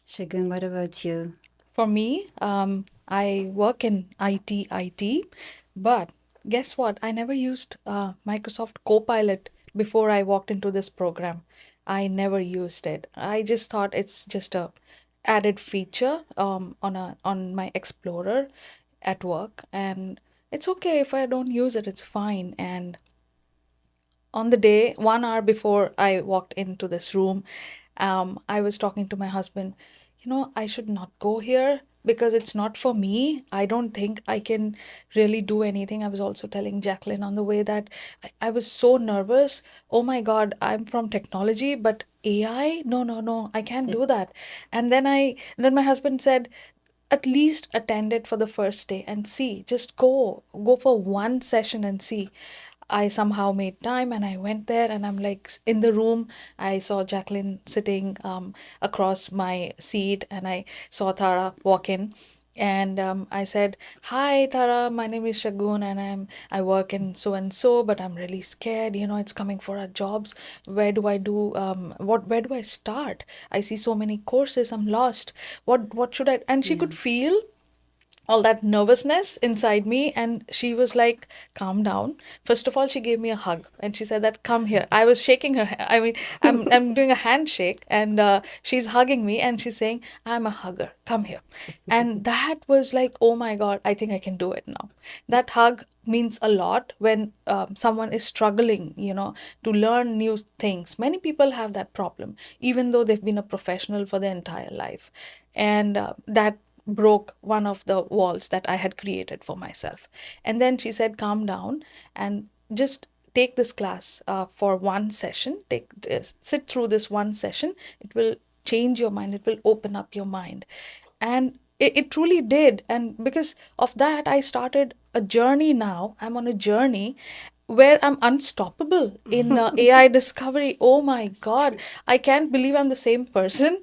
Shagun, what about you? For me, I work in IT, but guess what? I never used Microsoft Copilot before I walked into this program. I never used it. I just thought it's just a added feature on my Explorer at work, and it's okay if I don't use it. It's fine. And on the day, 1 hour before I walked into this room, I was talking to my husband, I should not go here because it's not for me. I don't think I can really do anything. I was also telling Jacqueline on the way that I was so nervous. Oh my God, I'm from technology, but AI? No, no, no, I can't do that. And then my husband said, at least attend it for the first day and see, just go for one session and see. I somehow made time and I went there, and I'm like in the room. I saw Jacqueline sitting across my seat, and I saw Tara walk in. And I said, "Hi, Tara. My name is Shagun, and I work in so and so, but I'm really scared. It's coming for our jobs. Where do I do? Where do I start? I see so many courses. I'm lost. What should I?" And she Yeah. could feel all that nervousness inside me, and she was like, calm down. First of all, she gave me a hug and she said that, come here. I was shaking her I mean, I'm doing a handshake, and she's hugging me and she's saying, I'm a hugger, come here. And that was like, oh my God, I think I can do it now. That hug means a lot when someone is struggling, to learn new things. Many people have that problem, even though they've been a professional for their entire life. And that broke one of the walls that I had created for myself. And then she said, calm down and just take this class for one session. Sit through this one session. It will change your mind, it will open up your mind. And it truly did. And because of that, I started a journey. Now I'm on a journey where I'm unstoppable in AI discovery. Oh my God, I can't believe I'm the same person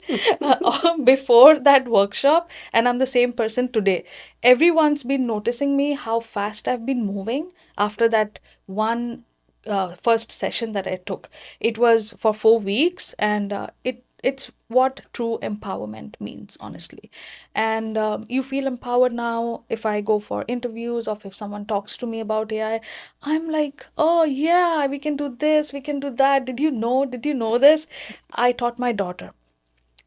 before that workshop, and I'm the same person today. Everyone's been noticing me, how fast I've been moving after that one first session that I took. It was for 4 weeks, and it's what true empowerment means, honestly. And you feel empowered now. If I go for interviews or if someone talks to me about AI, I'm like, oh yeah, we can do this, we can do that. Did you know this? I taught my daughter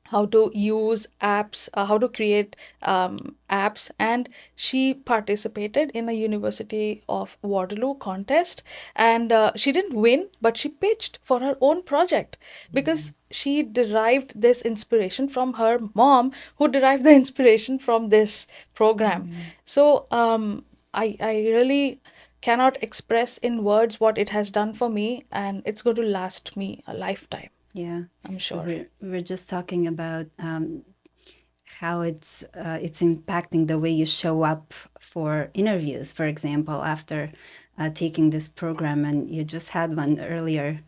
how to use apps, how to create apps. And she participated in a University of Waterloo contest. And she didn't win, but she pitched for her own project because she derived this inspiration from her mom, who derived the inspiration from this program. So I really cannot express in words what it has done for me, and it's going to last me a lifetime, Yeah. I'm sure. We're just talking about how it's impacting the way you show up for interviews, for example, after taking this program, and you just had one earlier.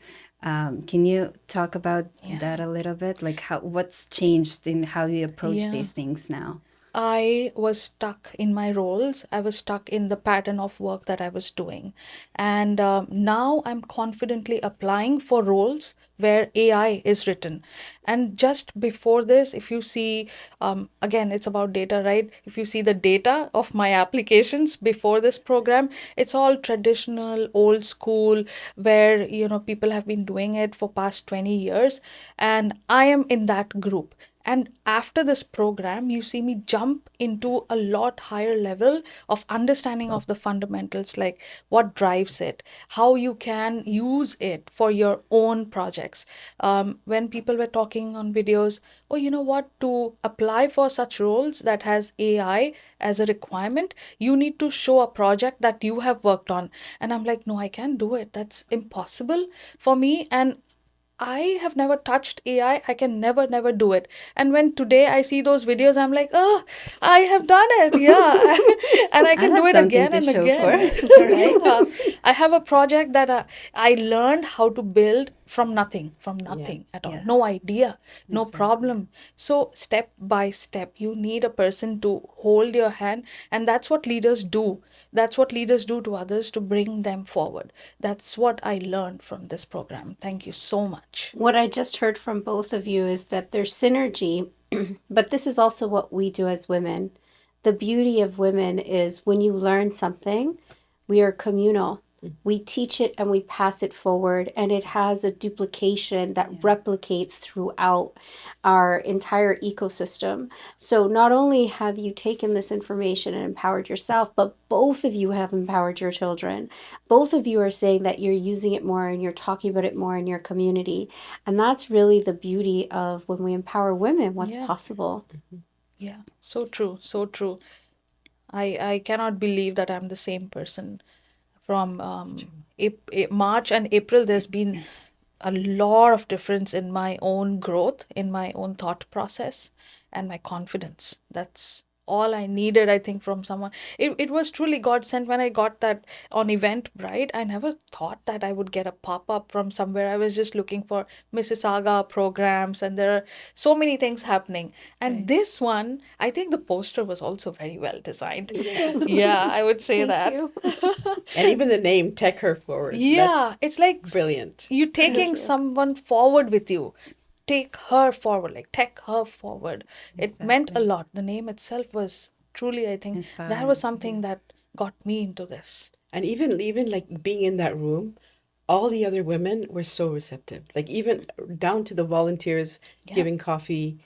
Can you talk about Yeah. that a little bit? Like what's changed in how you approach Yeah. these things now? I was stuck in my roles. I was stuck in the pattern of work that I was doing. And now I'm confidently applying for roles where AI is written. And just before this, if you see, again, it's about data, right? If you see the data of my applications before this program, it's all traditional, old school, where, people have been doing it for past 20 years. And I am in that group. And after this program, you see me jump into a lot higher level of understanding of the fundamentals, like what drives it, how you can use it for your own projects. When people were talking on videos, oh, you know what, to apply for such roles that has AI as a requirement, you need to show a project that you have worked on. And I'm like, no, I can't do it. That's impossible for me. And I have never touched AI. I can never do it. And when today I see those videos, I'm like, oh, I have done it. Yeah. And I I can have do it something again to and show for. again. Yeah. I have a project that I learned how to build from nothing at all. Yeah, No idea, no exactly. problem. So step by step, you need a person to hold your hand. And that's what leaders do. That's what leaders do to others to bring them forward. That's what I learned from this program. Thank you so much. What I just heard from both of you is that there's synergy But this is also what we do as women. The beauty of women is when you learn something, we are communal. We teach it and we pass it forward, and it has a duplication that Yeah. replicates throughout our entire ecosystem. So, not only have you taken this information and empowered yourself, but both of you have empowered your children. Both of you are saying that you're using it more and you're talking about it more in your community. And that's really the beauty of when we empower women, what's Yeah, possible. yeah. So true, so true. I cannot believe that I'm the same person. From March and April, there's been a lot of difference in my own growth, in my own thought process, and my confidence. That's all I needed, I think, from someone. It was truly God sent when I got that on Eventbrite. I never thought that I would get a pop up from somewhere. I was just looking for Mississauga programs, and there are so many things happening. And Right. this one, I think the poster was also very well designed. Yeah, I Yes. would say Thank that. you. And even the name TechHer Forward, that's Yeah, it's like brilliant. you Thank taking you. someone forward with you. Take her forward, like take her forward. It meant a Exactly. lot. The name itself was truly, I think, that was Inspiring. Yeah. something that got me into this. And even like being in that room, all the other women were so receptive. Like even down to the volunteers Yeah. giving coffee,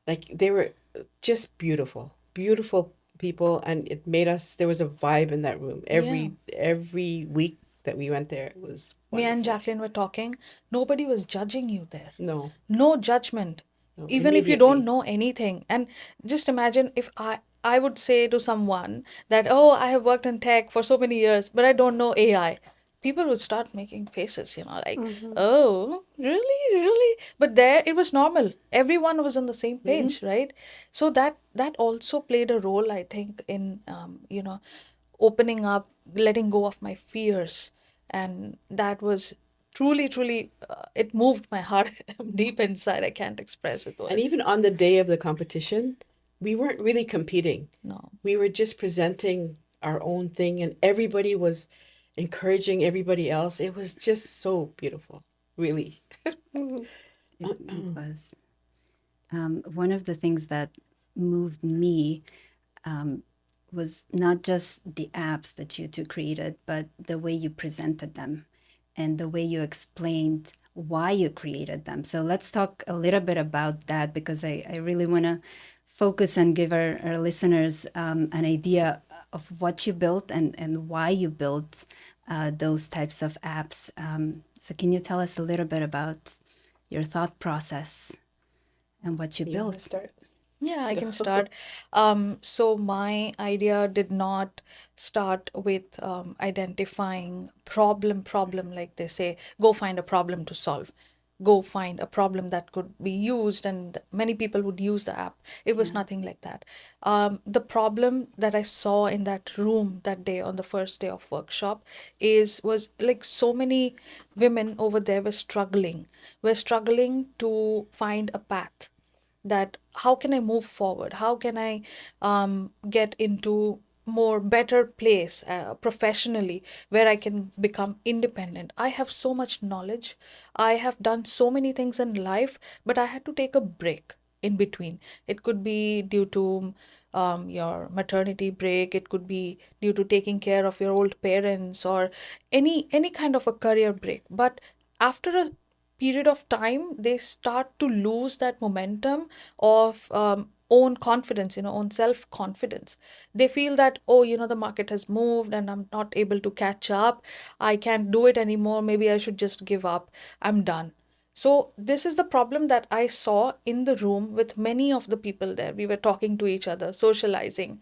like they were just beautiful, beautiful people, and it made us. There was a vibe in that room. Yeah. Every week that we went there, it was Me and wonderful. Jacqueline were talking. Nobody was judging you there. No, No judgment, no, even if you don't immediately. know anything. And just imagine if I would say to someone that, oh, I have worked in tech for so many years, but I don't know AI. People would start making faces, like, Hmm. oh, really, really? But there it was normal. Everyone was on the same Hmm. page, right? So that also played a role, I think, in opening up, letting go of my fears. And that was truly, truly, it moved my heart deep inside. I can't express with And words. even on the day of the competition, we weren't really competing. No. We were just presenting our own thing, and everybody was encouraging everybody else. It was just so beautiful, really. It was. One of the things that moved me um, was not just the apps that you two created, but the way you presented them and the way you explained why you created them. So let's talk a little bit about that because I really want to focus and give our listeners an idea of what you built and why you built those types of apps. So, can you tell us a little bit about your thought process and what you You want to built? start? Yeah, I Go. can start. So my idea did not start with identifying problem, like they say, go find a problem to solve. Go find a problem that could be used, and many people would use the app. It was Yeah. nothing like that. The problem that I saw in that room that day on the first day of workshop was like so many women over there were struggling to find a path, that how can I move forward, how can I get into more better place professionally, where I can become independent. I have so much knowledge, I have done so many things in life, but I had to take a break in between. It could be due to your maternity break, it could be due to taking care of your old parents, or any kind of a career break. But after a period of time, they start to lose that momentum of own confidence, own self confidence. They feel that, oh, the market has moved and I'm not able to catch up. I can't do it anymore. Maybe I should just give up. I'm done. So, this is the problem that I saw in the room with many of the people there. We were talking to each other, socializing.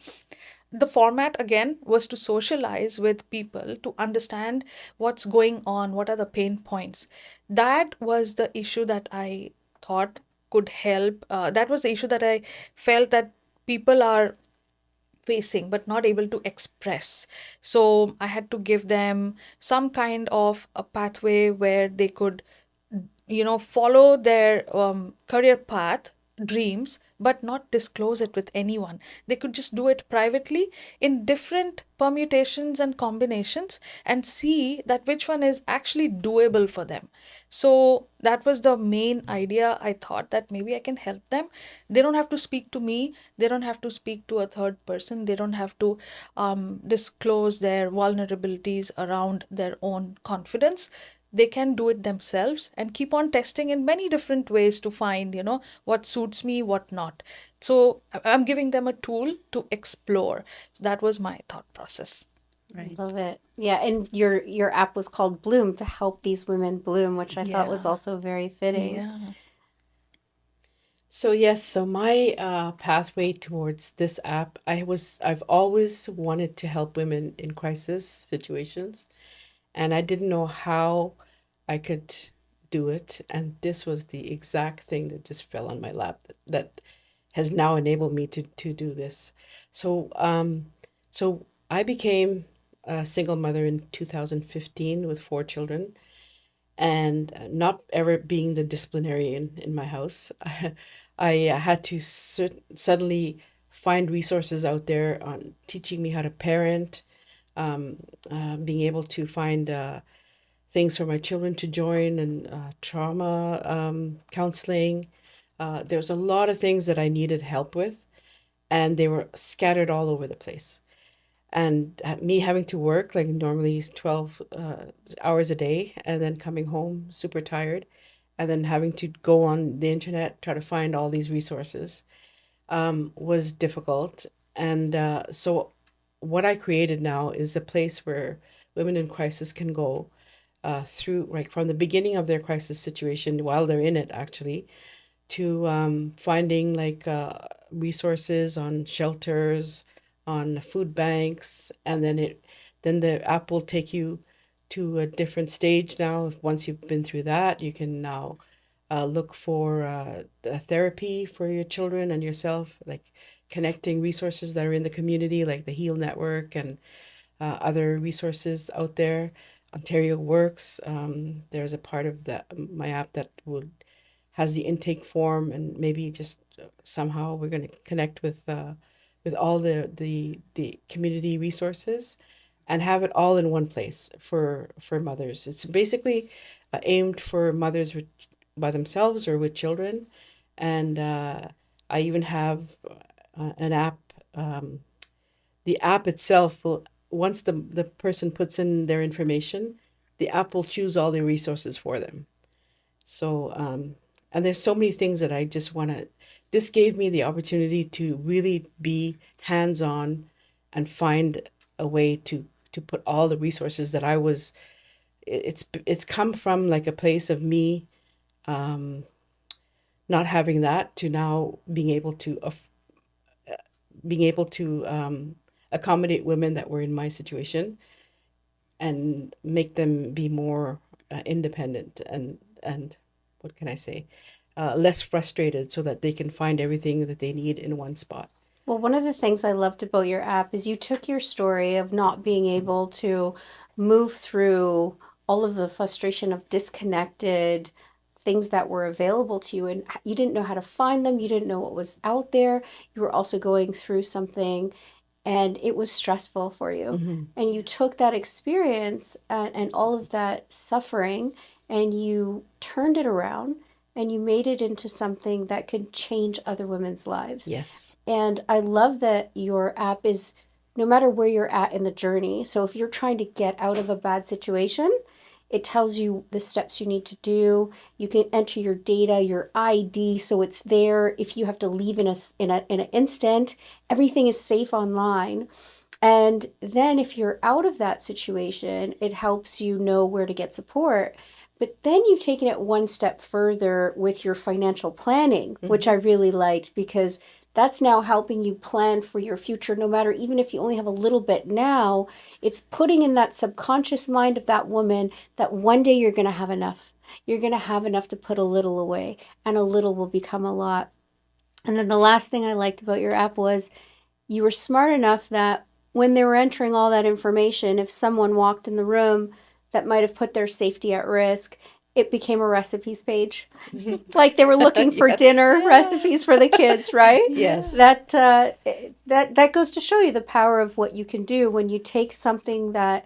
The format again was to socialize with people, to understand what's going on, what are the pain points. That was the issue that I thought could help. That was the issue that I felt that people are facing but not able to express. So I had to give them some kind of a pathway where they could follow their career path dreams but not disclose it with anyone. They could just do it privately in different permutations and combinations and see that which one is actually doable for them. So that was the main idea. I thought that maybe I can help them. They don't have to speak to me, they don't have to speak to a third person, they don't have to disclose their vulnerabilities around their own confidence. They can do it themselves and keep on testing in many different ways to find, what suits me, what not. So I'm giving them a tool to explore. So that was my thought process. Right. Love it. Yeah, and your app was called Bloom to help these women bloom, which I thought was Yeah. also very fitting. Yeah. So yes, so my pathway towards this app, I've always wanted to help women in crisis situations, and I didn't know how I could do it, and this was the exact thing that just fell on my lap that has now enabled me to do this. So so I became a single mother in 2015 with 4 children, and not ever being the disciplinarian in my house, I had to suddenly find resources out there on teaching me how to parent, um, being able to find things for my children to join, and trauma counseling. There's a lot of things that I needed help with, and they were scattered all over the place. And me having to work like normally 12 hours a day, and then coming home super tired, and then having to go on the internet, try to find all these resources, was difficult. And so what I created now is a place where women in crisis can go through, like from the beginning of their crisis situation while they're in it, actually, to finding like resources on shelters, on food banks, and then the app will take you to a different stage now. Once you've been through that, you can now look for a therapy for your children and yourself, like connecting resources that are in the community, like the Heal Network and other resources out there. Ontario Works. There's a part of my app that will has the intake form, and maybe just somehow we're going to connect with all the community resources and have it all in one place for mothers. It's basically aimed for mothers by themselves or with children, and I even have an app. The app itself will, once the person puts in their information, the app will choose all the resources for them. So, and there's so many things that I just want to, this gave me the opportunity to really be hands-on and find a way to put all the resources that I was, it's come from like a place of me not having that to now being able to accommodate women that were in my situation and make them be more independent, and what can I say, less frustrated, so that they can find everything that they need in one spot. Well, one of the things I loved about your app is you took your story of not being able to move through all of the frustration of disconnected things that were available to you, and you didn't know how to find them, you didn't know what was out there. You were also going through something and it was stressful for you. Mm-hmm. And you took that experience and all of that suffering and you turned it around and you made it into something that could change other women's lives. Yes. And I love that your app is no matter where you're at in the journey. So if you're trying to get out of a bad situation, it tells you the steps you need to do. You can enter your data, your ID, so it's there. If you have to leave in an instant, everything is safe online. And then if you're out of that situation, it helps you know where to get support. But then you've taken it one step further with your financial planning, which I really liked because that's now helping you plan for your future, no matter, even if you only have a little bit now, it's putting in that subconscious mind of that woman that one day you're going to have enough. You're going to have enough to put a little away, and a little will become a lot. And then the last thing I liked about your app was you were smart enough that when they were entering all that information, if someone walked in the room that might have put their safety at risk, it became a recipes page. Like they were looking for Yes. dinner recipes for the kids, right? Yes. That goes to show you the power of what you can do when you take something that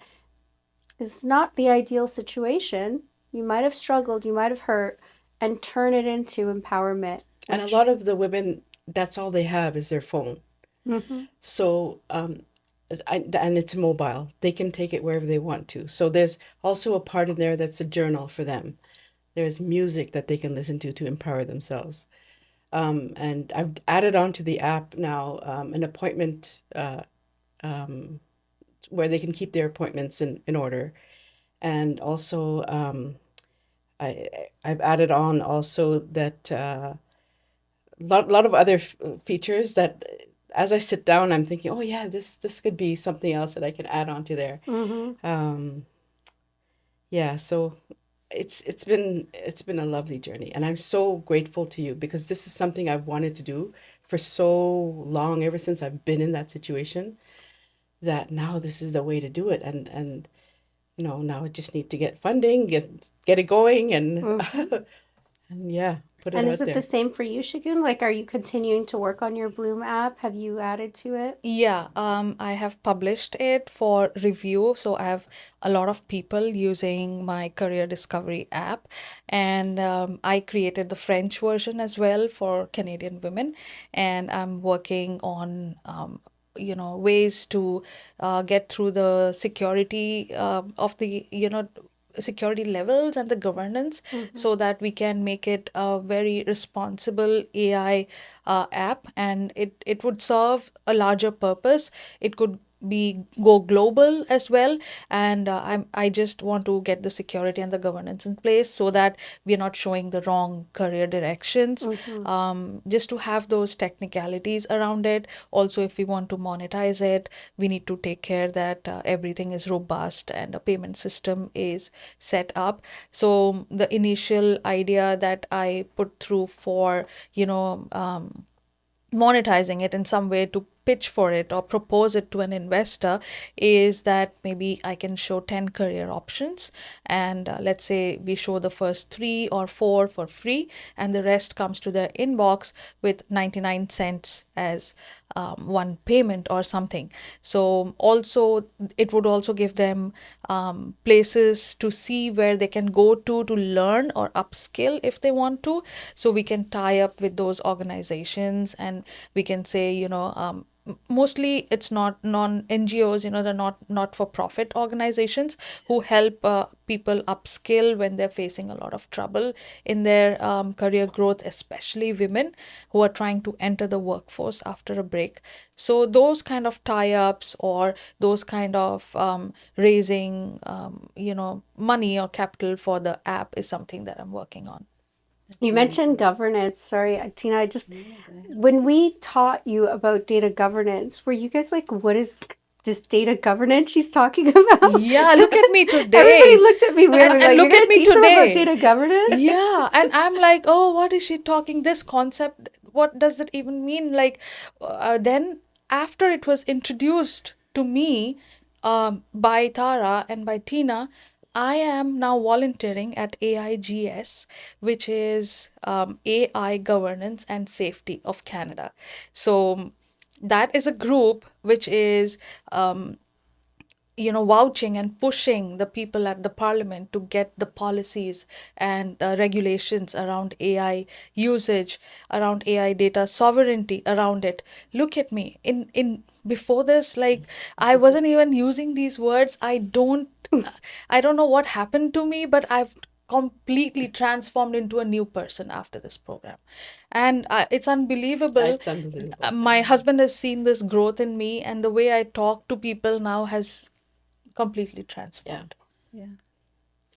is not the ideal situation. You might have struggled, you might have hurt, and turn it into empowerment. And a lot of the women, that's all they have is their phone. Mm-hmm. So, and it's mobile. They can take it wherever they want to. So there's also a part in there that's a journal for them. There's music that they can listen to empower themselves. And I've added onto the app now an appointment where they can keep their appointments in order. And also, I've added on also that lot of other features that as I sit down, I'm thinking, oh yeah, this could be something else that I can add on to there. Mm-hmm. Yeah, so it's been a lovely journey, and I'm so grateful to you because this is something I've wanted to do for so long, ever since I've been in that situation, that now this is the way to do it. And now I just need to get funding, get it going, and Mm-hmm. and yeah, put it And is out it the there. same for you, Shagun? Like, are you continuing to work on your Bloom app? Have you added to it? Yeah, I have published it for review. So I have a lot of people using my career discovery app, and I created the French version as well for Canadian women. And I'm working on, ways to get through the security of the, security levels and the governance Mm-hmm. so that we can make it a very responsible AI app, and it would serve a larger purpose. It could be go global as well, and I just want to get the security and the governance in place so that we're not showing the wrong career directions. Mm-hmm. Just to have those technicalities around it. Also, if we want to monetize it, we need to take care that everything is robust and a payment system is set up. So the initial idea that I put through for, monetizing it in some way, to pitch for it or propose it to an investor, is that maybe I can show 10 career options, and let's say we show the first 3 or 4 for free, and the rest comes to their inbox with 99 cents as one payment or something. So also it would also give them places to see where they can go to learn or upskill if they want to. So we can tie up with those organizations, and we can say, mostly it's not non NGOs, they're not for profit organizations who help people upskill when they're facing a lot of trouble in their career growth, especially women who are trying to enter the workforce after a break. So those kind of tie-ups, or those kind of raising money or capital for the app, is something that I'm working on. You mentioned governance. Sorry, Tina, when we taught you about data governance, were you guys like, what is this data governance she's talking about? Yeah, look at me today. Everybody looked at me weirdly, And like, look you're at going to me teach them about today. data governance? Yeah, and I'm like, oh, what is she talking? This concept, what does that even mean? Like, then after it was introduced to me by Tara and by Tina, I am now volunteering at AIGS, which is AI Governance and Safety of Canada. So that is a group which is vouching and pushing the people at the parliament to get the policies and regulations around AI usage, around AI data sovereignty around it. Look at me. In before this, like, I wasn't even using these words. I don't know what happened to me, but I've completely transformed into a new person after this program. And it's unbelievable. It's unbelievable. My husband has seen this growth in me, and the way I talk to people now has completely transformed. Yeah.